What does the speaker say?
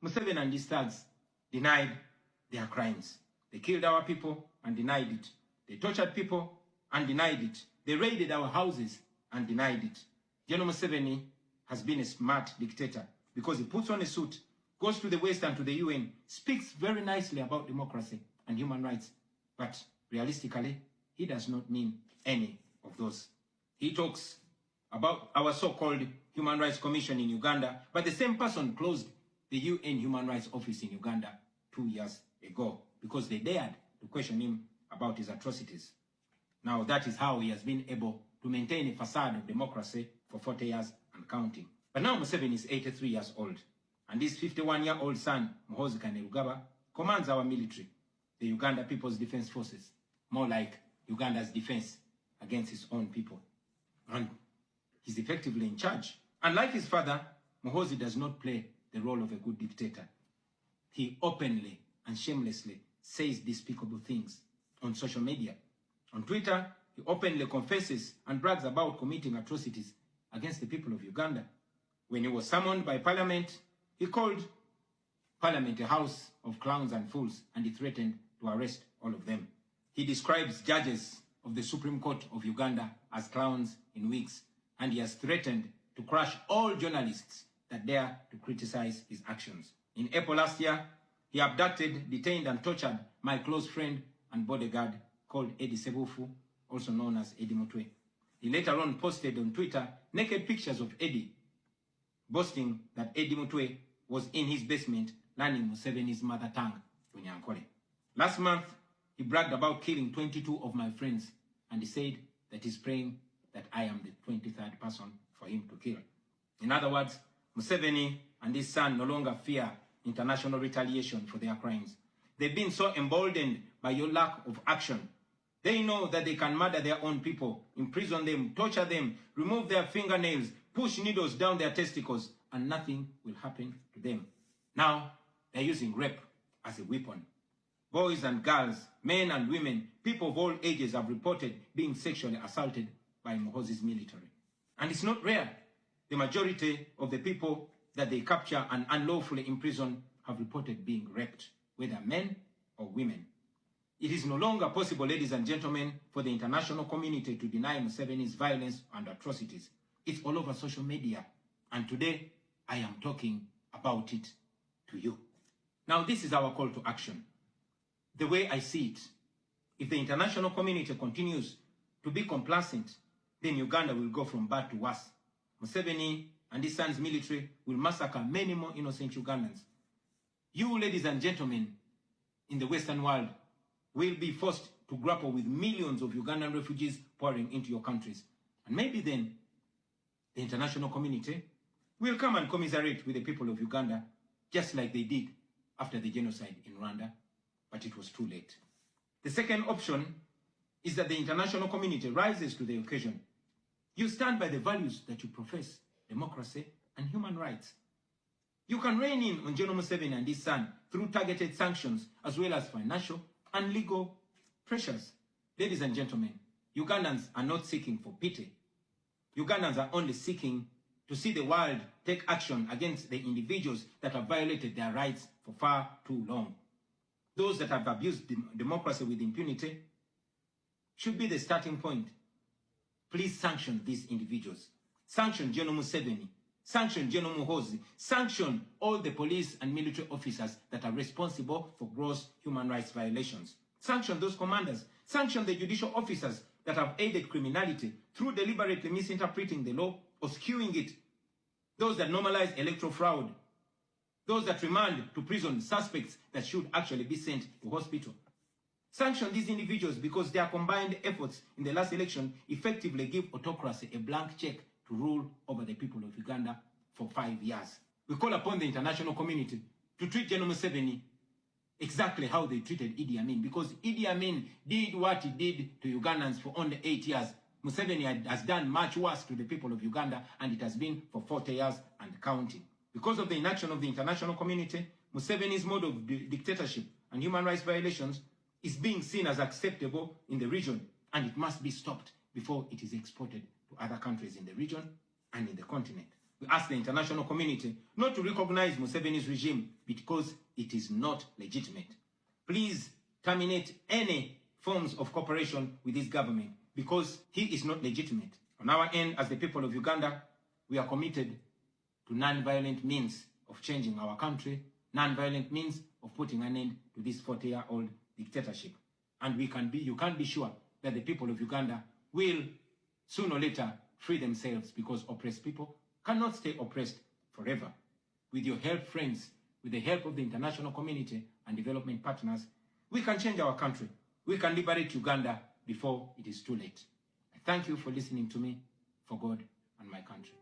Museveni and his thugs denied their crimes. They killed our people and denied it. They tortured people and denied it. They raided our houses and denied it. General Museveni has been a smart dictator because he puts on a suit, goes to the West and to the UN, speaks very nicely about democracy and human rights, but realistically, he does not mean any of those. He talks about our so-called Human Rights Commission in Uganda, but the same person closed the UN Human Rights Office in Uganda 2 years ago because they dared to question him about his atrocities. Now that is how he has been able to maintain a facade of democracy for 40 years and counting. But now Museveni is 83 years old, and his 51-year-old son, Muhoozi Kainerugaba, commands our military, the Uganda People's Defense Forces, more like Uganda's defense against its own people. And he's effectively in charge. Unlike his father, Muhoozi does not play the role of a good dictator. He openly and shamelessly says despicable things on social media. On Twitter, he openly confesses and brags about committing atrocities against the people of Uganda. When he was summoned by Parliament, he called Parliament a house of clowns and fools, and he threatened to arrest all of them. He describes judges of the Supreme Court of Uganda as clowns in wigs, and he has threatened to crush all journalists that dare to criticize his actions. In April last year, he abducted, detained, and tortured my close friend and bodyguard called Eddie Sebufu, also known as Eddie Mutwe. He later on posted on Twitter naked pictures of Eddie, boasting that Eddie Mutwe was in his basement learning Museveni's mother tongue, Runyankole. Last month, he bragged about killing 22 of my friends, and he said that he's praying that I am the 23rd person for him to kill. In other words, Museveni and his son no longer fear international retaliation for their crimes. They've been so emboldened by your lack of action. They know that they can murder their own people, imprison them, torture them, remove their fingernails, push needles down their testicles, and nothing will happen to them. Now, they're using rape as a weapon. Boys and girls, men and women, people of all ages have reported being sexually assaulted by Muhoozi's military. And it's not rare. The majority of the people that they capture and unlawfully imprison have reported being raped, whether men or women. It is no longer possible, ladies and gentlemen, for the international community to deny Museveni's violence and atrocities. It's all over social media. And today, I am talking about it to you. Now, this is our call to action. The way I see it, if the international community continues to be complacent, then Uganda will go from bad to worse. Museveni and his son's military will massacre many more innocent Ugandans. You, ladies and gentlemen, in the Western world, will be forced to grapple with millions of Ugandan refugees pouring into your countries. And maybe then, the international community will come and commiserate with the people of Uganda, just like they did after the genocide in Rwanda, but it was too late. The second option is that the international community rises to the occasion. You stand by the values that you profess, democracy and human rights. You can rein in on General Museveni and his son through targeted sanctions as well as financial and legal pressures. Ladies and gentlemen, Ugandans are not seeking for pity. Ugandans are only seeking to see the world take action against the individuals that have violated their rights for far too long. Those that have abused democracy with impunity should be the starting point. Please sanction these individuals. Sanction General Museveni. Sanction General Muhoozi. Sanction all the police and military officers that are responsible for gross human rights violations. Sanction those commanders. Sanction the judicial officers that have aided criminality through deliberately misinterpreting the law or skewing it. Those that normalize electoral fraud. Those that remand to prison suspects that should actually be sent to hospital. Sanction these individuals because their combined efforts in the last election effectively give autocracy a blank check to rule over the people of Uganda for 5 years. We call upon the international community to treat General Museveni exactly how they treated Idi Amin, because Idi Amin did what he did to Ugandans for only 8 years. Museveni has done much worse to the people of Uganda, and it has been for 40 years and counting. Because of the inaction of the international community, Museveni's mode of dictatorship and human rights violations is being seen as acceptable in the region, and it must be stopped before it is exported to other countries in the region and in the continent. We ask the international community not to recognize Museveni's regime because it is not legitimate. Please terminate any forms of cooperation with this government because he is not legitimate. On our end, as the people of Uganda, we are committed to non-violent means of changing our country, non-violent means of putting an end to this 40-year-old dictatorship. And you can be sure that the people of Uganda will sooner or later free themselves, because oppressed people cannot stay oppressed forever. With your help, friends, with the help of the international community and development partners, we can change our country. We can liberate Uganda before it is too late. I thank you for listening to me, for God and my country.